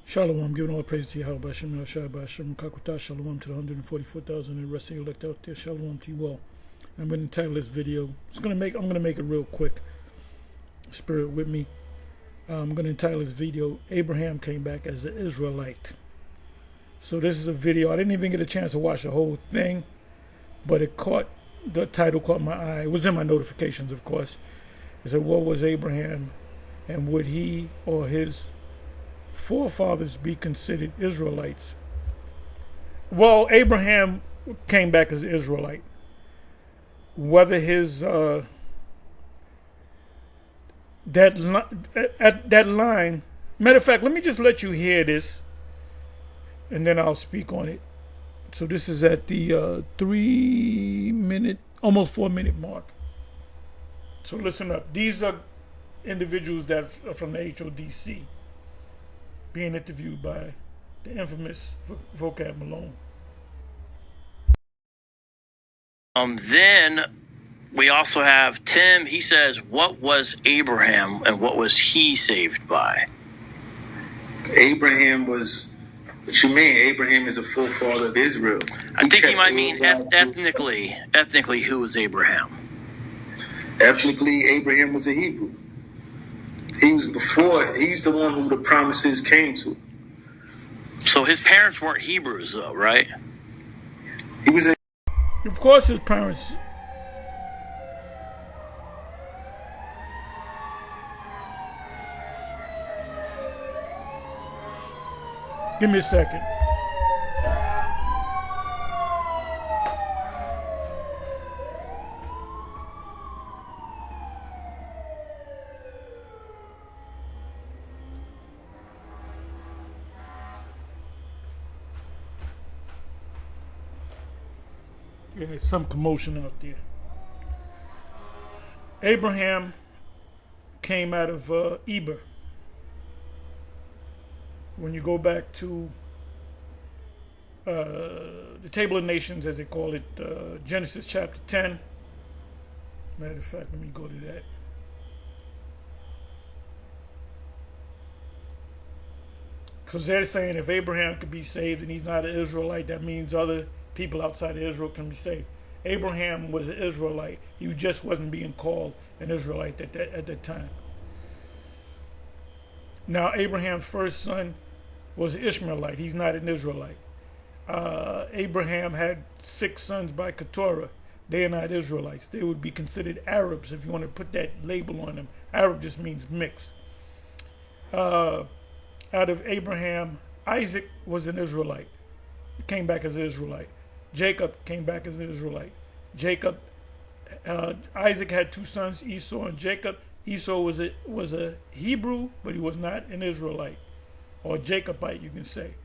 Shalom, giving all praise to Yahweh, Bashem, Yahshua, Bashem, Kakuta, Shalom to the 144,000 and rest of you elect out there. Shalom to you all. I'm going to entitle this video. I'm going to make it real quick. Spirit with me. I'm going to entitle this video, Abraham Came Back as an Israelite. So this is a video. I didn't even get a chance to watch the whole thing, but the title caught my eye. It was in my notifications, of course. It said, what was Abraham, and would he or his forefathers be considered Israelites? Well, Abraham came back as an Israelite. Whether his that line, matter of fact, let me just let you hear this, and then I'll speak on it. So this is at the 3 minute, almost 4 minute mark. So listen up. These are individuals that are from the HODC being interviewed by the infamous Vocab Malone. Then we also have Tim. He says, what was Abraham and what was he saved by? Abraham was, what you mean? Abraham is a forefather of Israel. I think he might mean ethnically. Ethnically, who was Abraham? Ethnically, Abraham was a Hebrew. He's the one who the promises came to. So his parents weren't Hebrews, though, right? He was a... Of course his parents... Give me a second. Yeah, there's some commotion out there. Abraham came out of Eber. When you go back to the Table of Nations, as they call it, Genesis chapter 10. Matter of fact, let me go to that. Because they're saying if Abraham could be saved and he's not an Israelite, that means other people outside of Israel can be saved. Abraham was an Israelite. He just wasn't being called an Israelite at that time. Now, Abraham's first son was an Ishmaelite. He's not an Israelite. Abraham had 6 sons by Keturah. They are not Israelites. They would be considered Arabs if you want to put that label on them. Arab just means mix. Out of Abraham, Isaac was an Israelite. He came back as an Israelite. Jacob came back as an Israelite. Isaac had 2 sons, Esau and Jacob. Esau was a Hebrew, but he was not an Israelite, or Jacobite, you can say.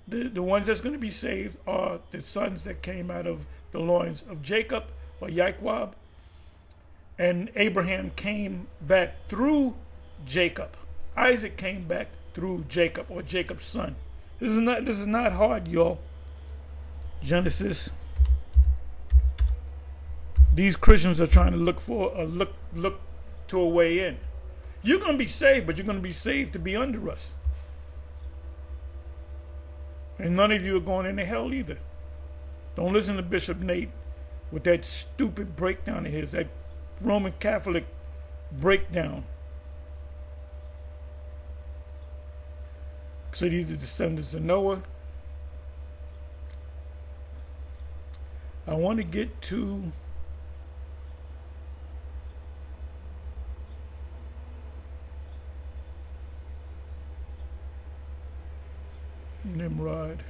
The ones that's going to be saved are the sons that came out of the loins of Jacob, or Yaquab, and Abraham came back through Jacob. Isaac came back through Jacob, or Jacob's son. This is not hard, y'all. Genesis. These Christians are trying to look to a way in. You're going to be saved, but you're going to be saved to be under us. And none of you are going into hell either. Don't listen to Bishop Nate with that stupid breakdown of his, that Roman Catholic breakdown. So these are the descendants of Noah. I want to get to Nimrod.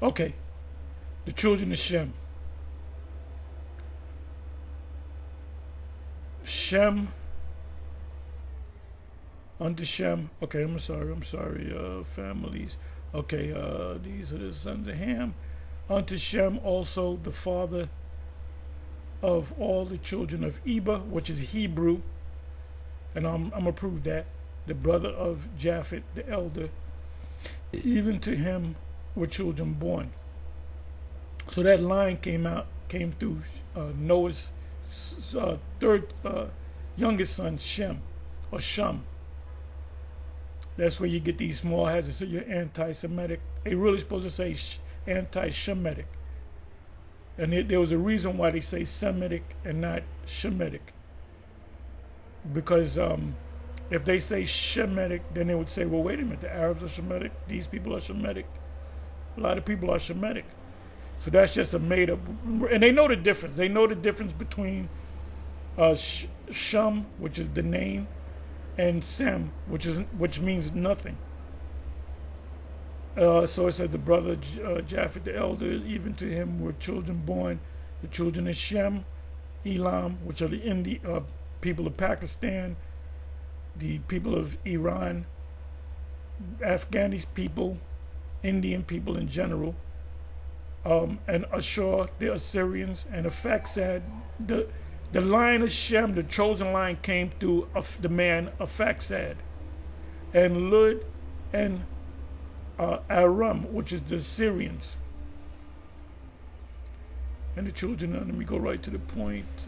Okay, the children of Shem. Shem unto Shem. Okay, I'm sorry, families. Okay, these are the sons of Ham. Unto Shem also the father of all the children of Eber, which is Hebrew, and I'm going to prove that, the brother of Japhet the elder, even to him were children born. So that line came through Noah's third youngest son, Shem, or Shum. That's where you get these small hazards. So you're anti-Semitic. They really supposed to say anti-Shemitic. And there was a reason why they say Semitic and not Shemitic. Because if they say Shemitic, then they would say, well, wait a minute, the Arabs are Shemitic, these people are Shemitic. A lot of people are Shemitic. So that's just a made up, and they know the difference. They know the difference between Shum, which is the name, and Sem, which means nothing. So it says the brother Japheth the elder, even to him were children born, the children of Shem, Elam, which are the people of Pakistan, the people of Iran, Afghani people, Indian people in general, and Ashur, the Assyrians, and Aphaxad. The line of Shem, the chosen line, came through the man Aphaxad, and Lud and Aram, which is the Syrians. And the children, let me go right to the point.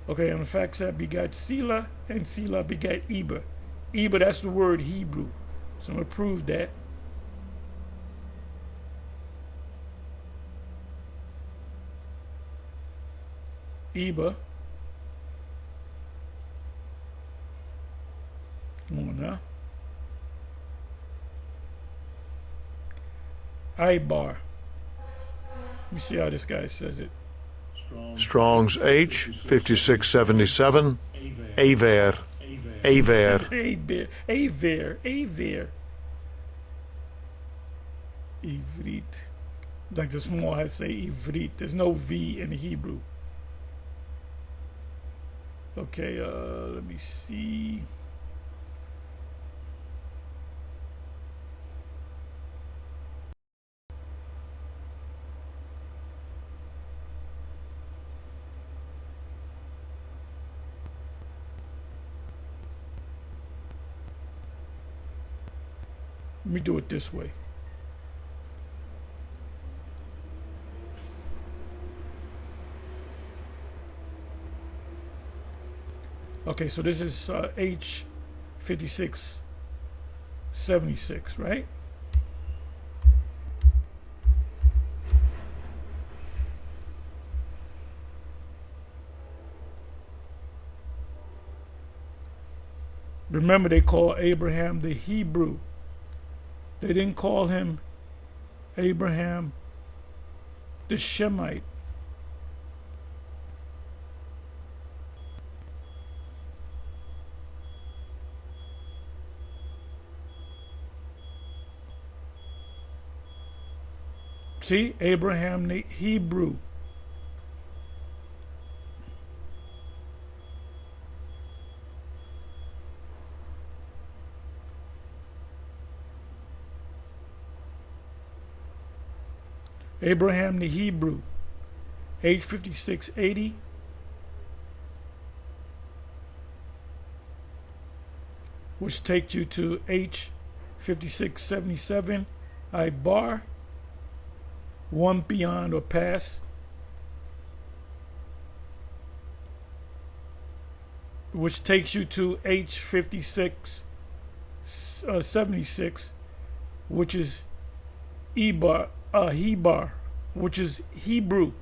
Okay, and Aphaxad begat Selah, and Selah begat Eber. Eber, that's the word Hebrew. So I'm going to prove that. Eber. Come on now. Ibar. Let me see how this guy says it. Strong's H, 5677, Aver, Aver. Aver. Ivrit. Like the small I say Ivrit. There's no V in the Hebrew. Okay, let me see. Let me do it this way. Okay, so this is H5676, right? Remember, they call Abraham the Hebrew. They didn't call him Abraham the Shemite. See, Abraham the Hebrew. Abraham the Hebrew, H5680. Which takes you to H5677, Ibar, one beyond or past. Which takes you to H5676, which is Hebar, which is Hebrew.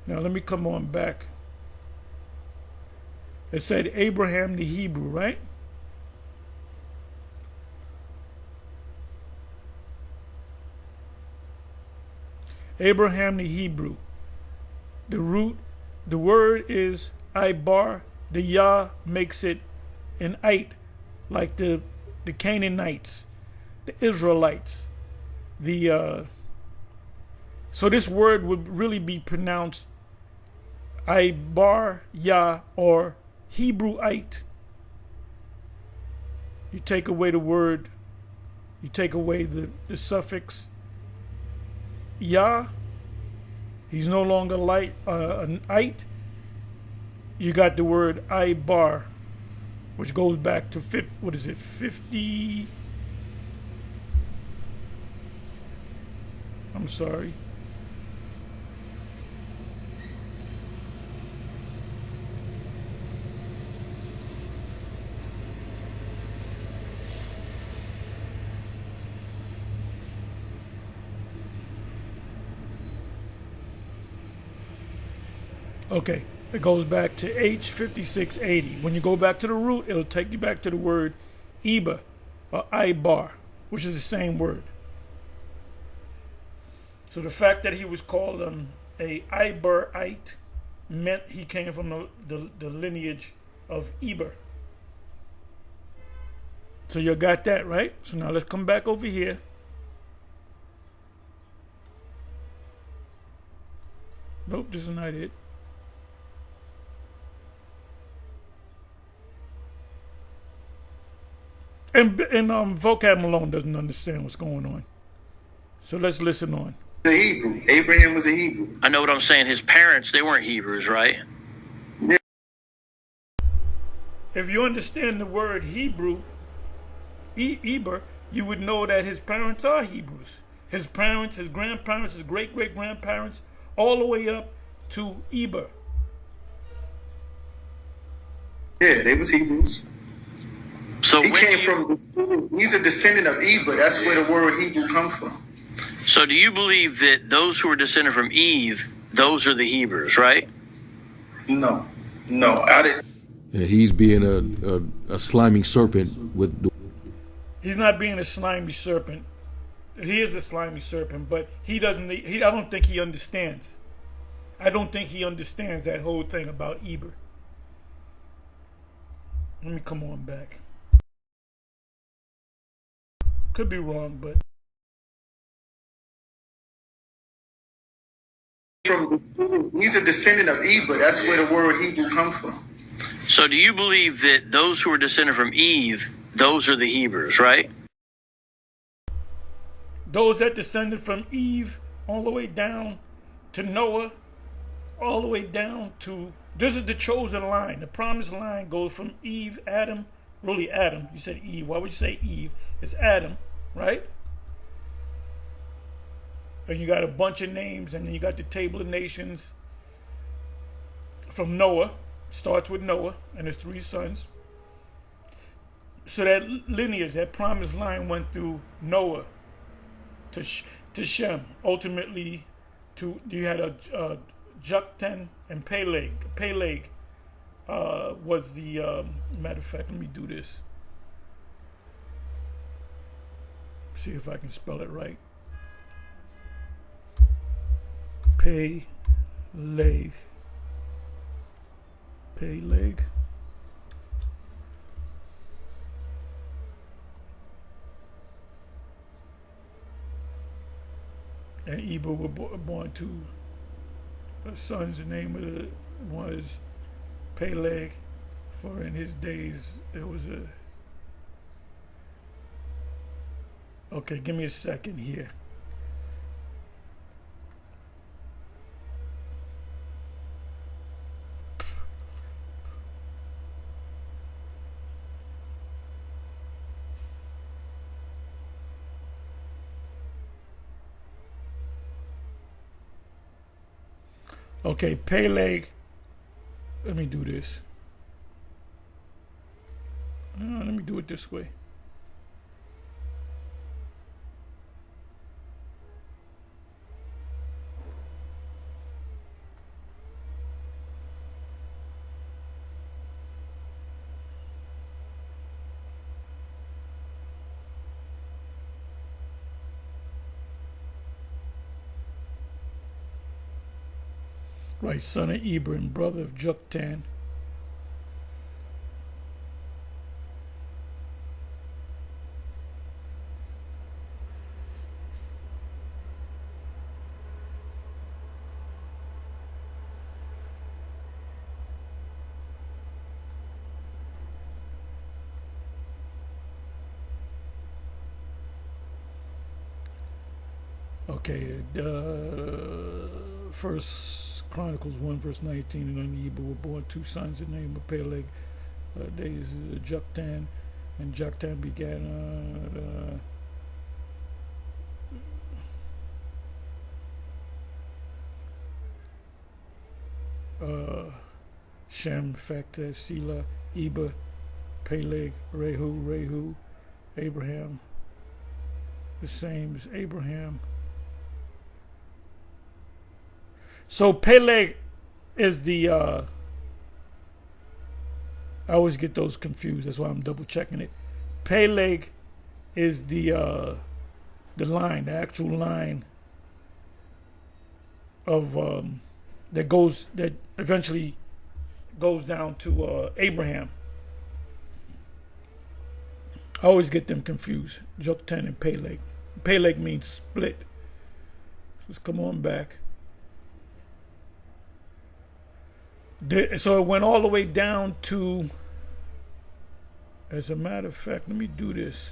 Now let me come on back. It said Abraham the Hebrew, right? Abraham the Hebrew. The word is Ibar. The Yah makes it an Ite, like the Canaanites, the Israelites. So this word would really be pronounced Ibar Yah, or Hebrewite. You take away the word, you take away the suffix Yah. He's no longer an Ite. You got the word Ibar, which goes back to 50. I'm sorry. Okay, it goes back to H5680. When you go back to the root, it'll take you back to the word Eber or Ibar, which is the same word. So the fact that he was called a Iberite meant he came from the lineage of Eber. So you got that, right? So now let's come back over here. Nope, this is not it. And vocab Malone doesn't understand what's going on. So let's listen on. A Hebrew. Abraham was a Hebrew. I know what I'm saying. His parents, they weren't Hebrews, right? Yeah. If you understand the word Hebrew, Eber, you would know that his parents are Hebrews. His parents, his grandparents, his great-great-grandparents, all the way up to Eber. Yeah, they was Hebrews. So He came from, he's a descendant of Eve, that's where the word Hebrew comes from. So do you believe that those who are descended from Eve, those are the Hebrews, right? No. I didn't. Yeah, he's being a slimy serpent with the. He's not being a slimy serpent. He is a slimy serpent, but he doesn't. I don't think he understands. I don't think he understands that whole thing about Eber. Let me come on back. Could be wrong, but He's a descendant of Eve, that's where the word Hebrew comes from. So do you believe that those who are descended from Eve, those are the Hebrews, right? Those that descended from Eve all the way down to Noah, all the way down to, this is the chosen line. The promised line goes from Eve, Adam, really Adam. You said Eve. Why would you say Eve? It's Adam, right? And you got a bunch of names, and then you got the table of nations from Noah. Starts with Noah and his 3 sons. So that lineage, that promised line went through Noah to Shem. Ultimately, you had a Joktan and Peleg. Peleg was the, matter of fact, let me do this. See if I can spell it right. Peleg. Peleg. And Eber were born to sons. The name of it was Peleg, for in his days it was a. Okay, give me a second here. Okay, Peleg. Let me do this. Let me do it this way. Right, son of Eber and brother of Joktan. Okay, First Chronicles 1 verse 19, and unto Eber were born 2 sons, the name of Peleg. They is Joktan, and Joktan began Shem, Factor, Sela, Eber, Peleg, Rehu, Abraham, the same as Abraham. So Peleg is the, I always get those confused, that's why I'm double checking it. Peleg is the line, the actual line of that eventually goes down to Abraham. I always get them confused. Joktan and Peleg. Peleg means split. Let's come on back. So it went all the way down to, as a matter of fact, let me do this.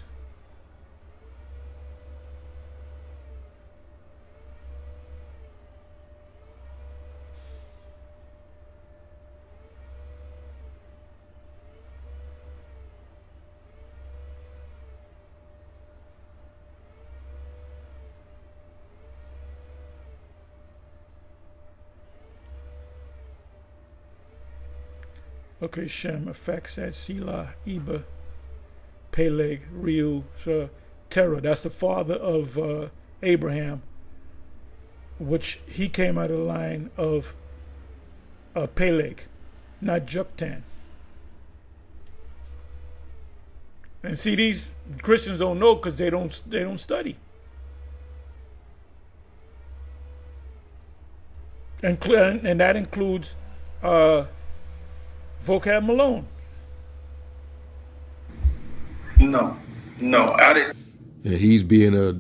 Okay, Shem, Aphaxad, Selah, Eber, Peleg, Reu, Terah. That's the father of Abraham, which he came out of the line of Peleg, not Joktan. And see, these Christians don't know because they don't study. And that includes Vocab Malone. No, I didn't. Yeah, he's being a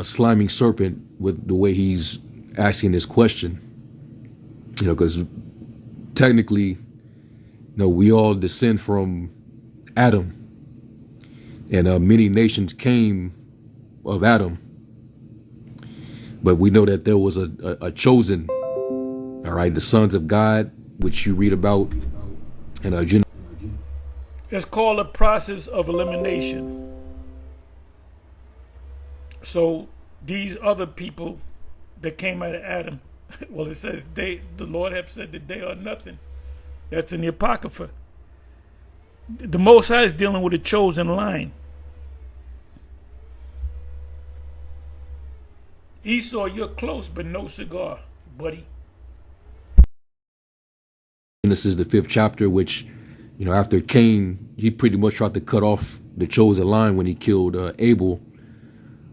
sliming serpent with the way he's asking this question. You know, because technically, we all descend from Adam, and many nations came of Adam. But we know that there was a chosen, all right, the sons of God, which you read about. And it's called a process of elimination. So these other people that came out of Adam, well, it says the Lord have said that they are nothing. That's in the Apocrypha. The Most High is dealing with a chosen line. Esau, you're close, but no cigar, buddy. Genesis, the 5th chapter, which, after Cain, he pretty much tried to cut off the chosen line when he killed Abel.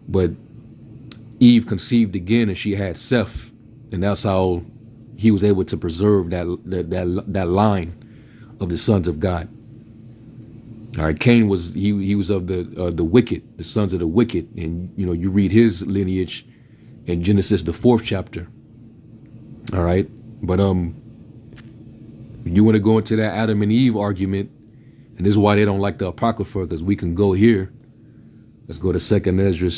But Eve conceived again and she had Seth. And that's how he was able to preserve that line of the sons of God. All right, Cain was of the wicked, the sons of the wicked. And, you read his lineage in Genesis, the 4th chapter. All right. But, you want to go into that Adam and Eve argument, and this is why they don't like the Apocrypha, because we can go here. Let's go to 2nd Ezra,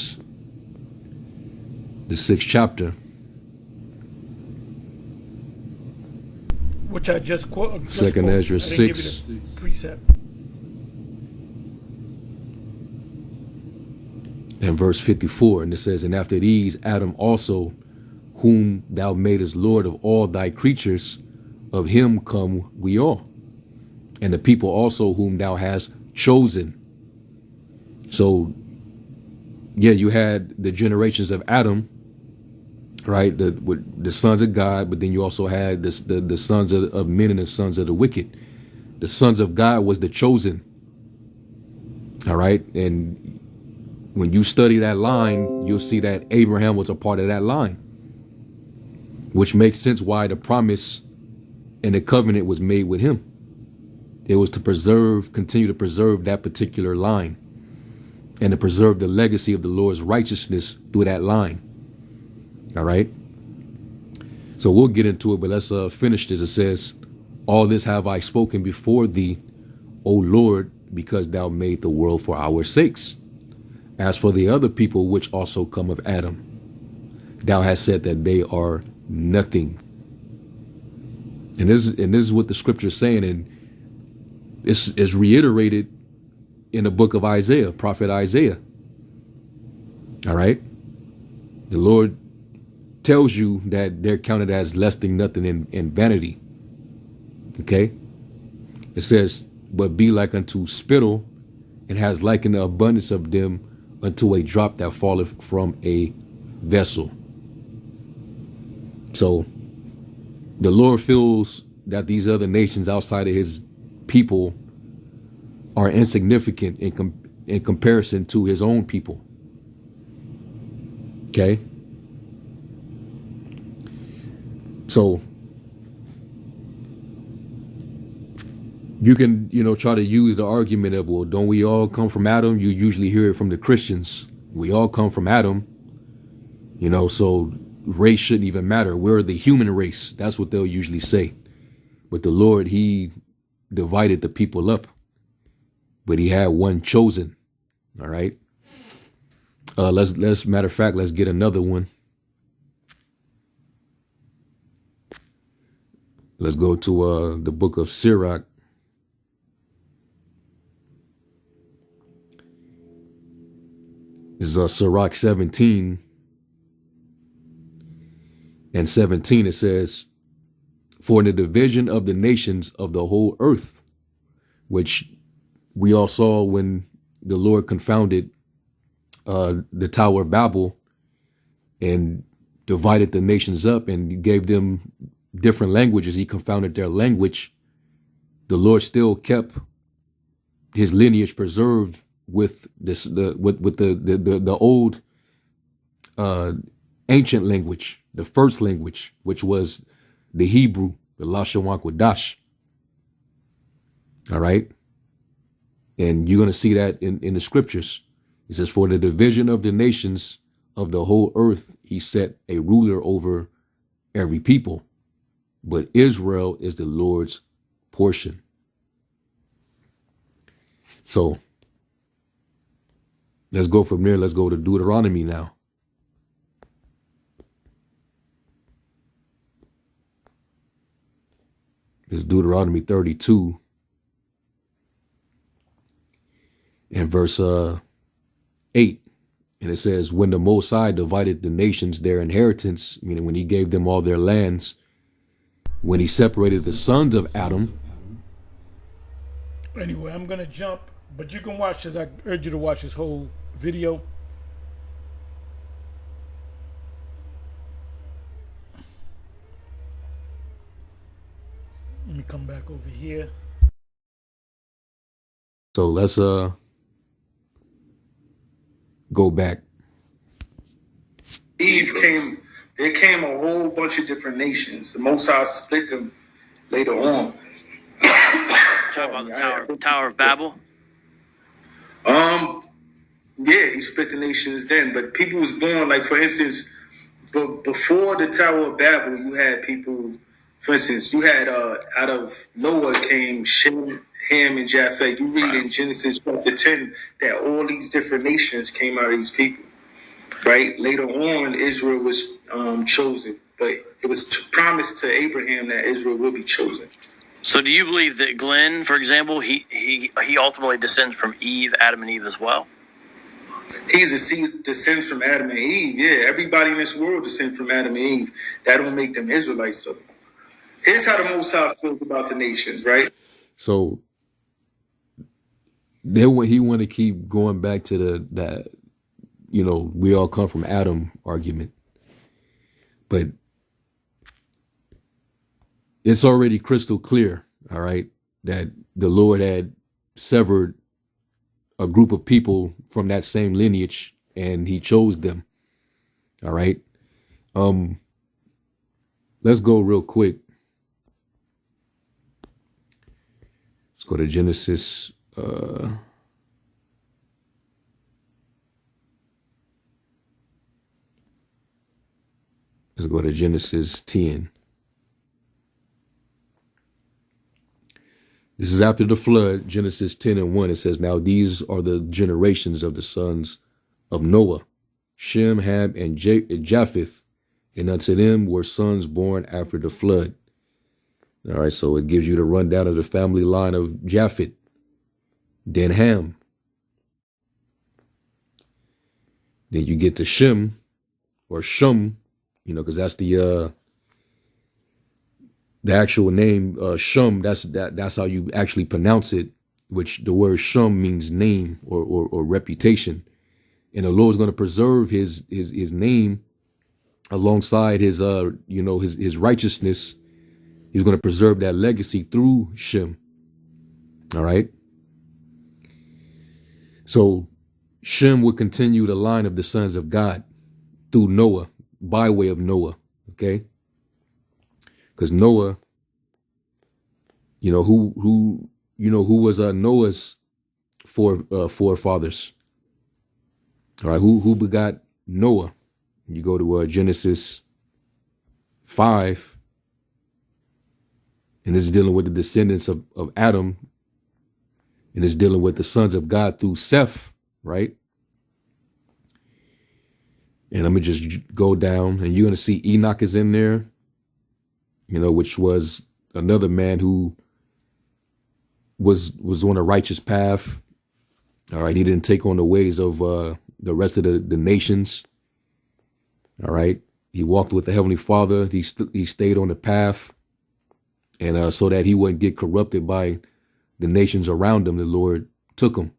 the 6th chapter. Which I just quoted. 2nd Ezra 6. Precept. And verse 54, and it says, "And after these, Adam also, whom thou madest Lord of all thy creatures, of him come we all, and the people also whom thou hast chosen." So, yeah, you had the generations of Adam, right? The sons of God, but then you also had the sons of men and the sons of the wicked. The sons of God was the chosen. All right, and when you study that line, you'll see that Abraham was a part of that line, which makes sense why the promise and the covenant was made with him. It was to continue to preserve that particular line and to preserve the legacy of the Lord's righteousness through that line. All right. So we'll get into it, but let's finish this. It says, "All this have I spoken before thee, O Lord, because thou made the world for our sakes. As for the other people which also come of Adam, thou hast said that they are nothing." And this is what the scripture is saying, and it's reiterated in the book of Isaiah, prophet Isaiah. All right. The Lord tells you that they're counted as less than nothing in vanity. Okay. It says, but be like unto spittle, and has likened the abundance of them unto a drop that falleth from a vessel. So the Lord feels that these other nations outside of his people are insignificant in comparison to his own people. Okay. So you can, try to use the argument of, well, don't we all come from Adam? You usually hear it from the Christians. We all come from Adam, so race shouldn't even matter. We're the human race. That's what they'll usually say. But the Lord, he divided the people up, but he had one chosen. All right. Let's matter of fact, let's get another one. Let's go to the book of Sirach. This is Sirach 17 and 17. It says, for in the division of the nations of the whole earth, which we all saw when the Lord confounded the Tower of Babel and divided the nations up and gave them different languages. He confounded their language. The Lord still kept his lineage preserved with the old ancient language, the first language, which was the Hebrew, the Lashon Kodash. All right. And you're going to see that in the scriptures. It says, for the division of the nations of the whole earth, he set a ruler over every people. But Israel is the Lord's portion. So let's go from there. Let's go to Deuteronomy now. It's Deuteronomy 32 and verse 8. And it says, when the Most High divided the nations their inheritance, meaning when he gave them all their lands, when he separated the sons of Adam. Anyway, I'm going to jump, but you can watch this. I urge you to watch this whole video. Let me come back over here. So let's go back. There came a whole bunch of different nations. The Most High split them later on. Talk about the Tower of Babel. Yeah, he split the nations then. But people was born, like for instance, before the Tower of Babel, you had people. For instance, you had out of Noah came Shem, Ham, and Japheth. You read in Genesis chapter 10 that all these different nations came out of these people. Right? Later on, Israel was chosen, but it was promised to Abraham that Israel will be chosen. So do you believe that Glenn, for example, he ultimately descends from Eve, Adam and Eve as well? Descends from Adam and Eve. Yeah, everybody in this world descends from Adam and Eve. That don't make them Israelites, though. Here's how the Most High feels about the nations, right? So he want to keep going back to that, we all come from Adam argument. But it's already crystal clear, all right, that the Lord had severed a group of people from that same lineage and he chose them. All right. Let's go real quick. Let's go to Genesis. Let's go to Genesis 10. This is after the flood, Genesis 10 and 1. It says, now these are the generations of the sons of Noah, Shem, Ham, and Japheth, and unto them were sons born after the flood. All right, so it gives you the rundown of the family line of Japheth, then Ham. Then you get to Shem, or Shum, because that's the The actual name, Shum, that's how you actually pronounce it, which the word Shum means name or reputation. And the Lord's going to preserve his name alongside his his righteousness. He's going to preserve that legacy through Shem. All right. So Shem would continue the line of the sons of God through Noah, by way of Noah. Okay. Because Noah, who was Noah's forefathers. All right. Who begot Noah? You go to Genesis 5, and this is dealing with the descendants of Adam, and it's dealing with the sons of God through Seth, right? And I'm going to just go down, and you're going to see Enoch is in there, which was another man who was on a righteous path. All right. He didn't take on the ways of the rest of the nations. All right. He walked with the Heavenly Father. He stayed on the path. And so that he wouldn't get corrupted by the nations around him, the Lord took him.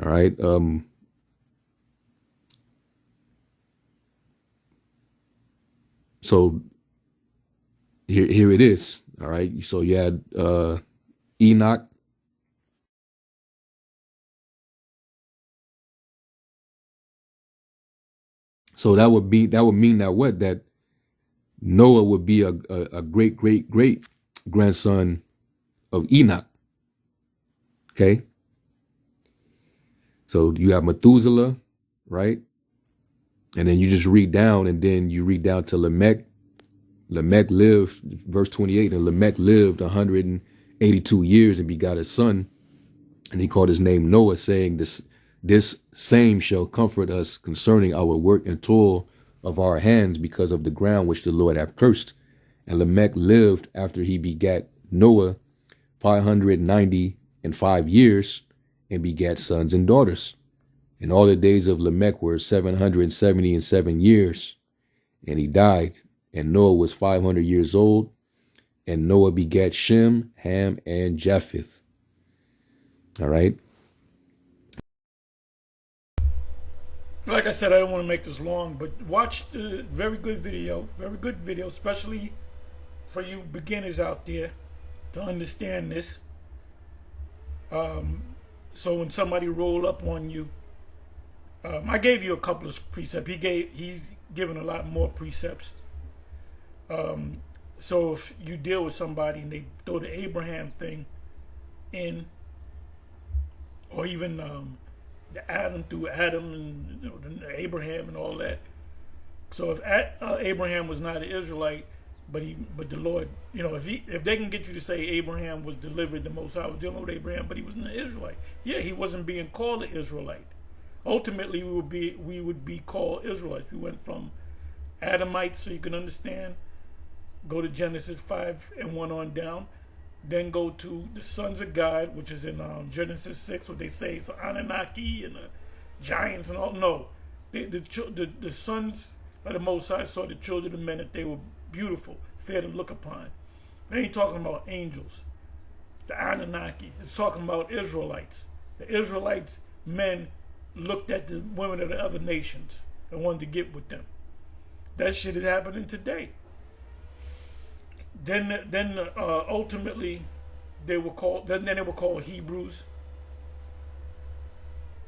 All right. So here it is. All right. So you had Enoch. So that would mean that what? That Noah would be a great, great, great grandson of Enoch. Okay. So you have Methuselah, right? And then you just read down, and then you read down to Lamech. Lamech lived, verse 28, and Lamech lived 182 years and begot a son. And he called his name Noah, saying, This same shall comfort us concerning our work and toil of our hands, because of the ground which the Lord hath cursed. And Lamech lived after he begat Noah 595 years, and begat sons and daughters. And all the days of Lamech were 777 years, and he died. And Noah was 500 years old, and Noah begat Shem, Ham, and Japheth. All right. Like I said, I don't want to make this long, but watch the very good video, especially for you beginners out there to understand this. So when somebody roll up on you, I gave you a couple of precepts. He's given a lot more precepts. So if you deal with somebody and they throw the Abraham thing in, or even the Adam through Adam and the Abraham and all that. So if Abraham was not an Israelite, but the Lord, if they can get you to say Abraham was delivered, the Most High was dealing with Abraham, but he wasn't an Israelite. Yeah, he wasn't being called an Israelite. Ultimately, we would be called Israelites. We went from Adamites, so you can understand. Go to Genesis 5 and 1 on down. Then go to the sons of God, which is in Genesis 6, what they say it's Anunnaki and the giants and all. No, the sons of the Most High saw the children of men that they were beautiful, fair to look upon. They ain't talking about angels. The Anunnaki. It's talking about Israelites. The Israelites, men, looked at the women of the other nations and wanted to get with them. That shit is happening today. Then ultimately they were called. Then they were called Hebrews,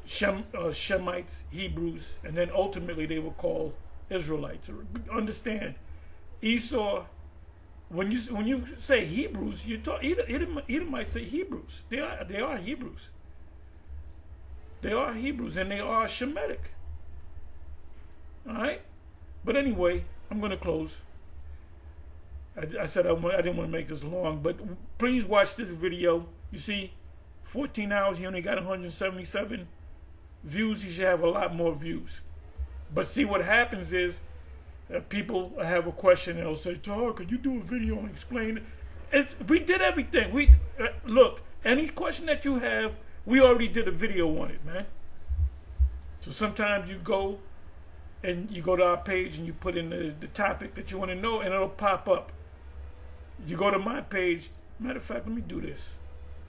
Shemites, Hebrews, and then ultimately they were called Israelites. Understand, Esau. When you say Hebrews, you talk. Edomites say Hebrews. They are Hebrews. They are Hebrews, and they are Shemitic. All right, but anyway, I'm going to close. I said I didn't want to make this long, but please watch this video. You see, 14 hours, he only got 177 views. He should have a lot more views. But see, what happens is people have a question and they'll say, Tar, could you do a video and explain it? We did everything. Look, any question that you have, we already did a video on it, man. So sometimes you go to our page and you put in the topic that you want to know, and it'll pop up. You go to my page. Matter of fact, let me do this.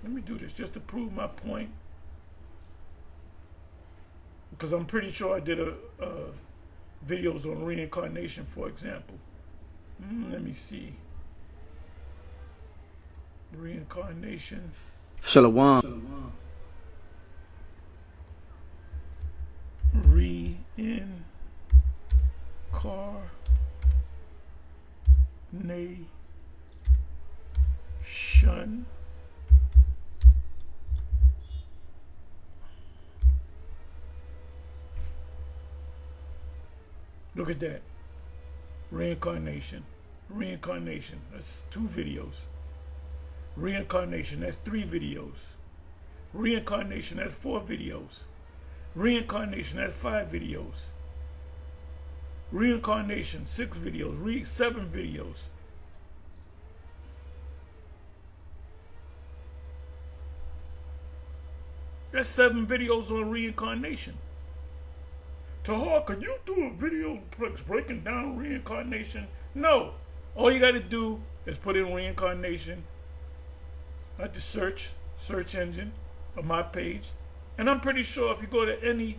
Let me do this just to prove my point. Because I'm pretty sure I did videos on reincarnation, for example. Let me see. Reincarnation. Shalom. Reincarnation. Look at that. Reincarnation. Reincarnation. That's 2 videos. Reincarnation. That's 3 videos. Reincarnation. That's 4 videos. Reincarnation. That's 5 videos. Reincarnation. 6 videos. 7 videos. That's 7 videos on reincarnation. Tahar, could you do a video breaking down reincarnation? No. All you got to do is put in reincarnation at the search engine of my page. And I'm pretty sure if you go to the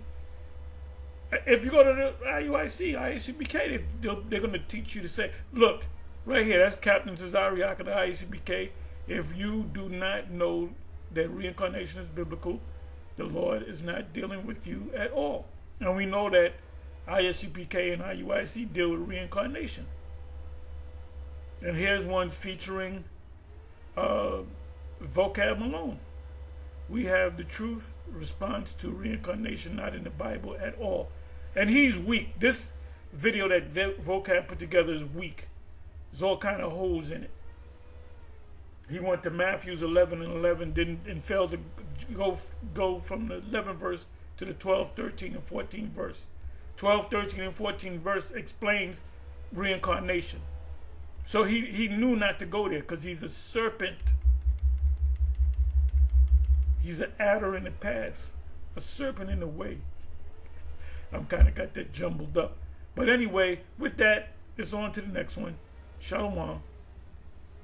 IUIC, IACBK, they're going to teach you to say, look, right here, that's Captain Tazariak of the IACBK. If you do not know that reincarnation is biblical, the Lord is not dealing with you at all. And we know that ISUPK and IUIC deal with reincarnation. And here's one featuring Vocab Malone. We have the truth response to reincarnation not in the Bible at all. And he's weak. This video that Vocab put together is weak. There's all kind of holes in it. He went to Matthews 11:11, and failed to go from the 11th verse to the 12, 13, and 14 verse. 12, 13, and 14 verse explains reincarnation. So he knew not to go there because he's a serpent. He's an adder in the path, a serpent in the way. I'm kind of got that jumbled up. But anyway, with that, it's on to the next one. Shalom.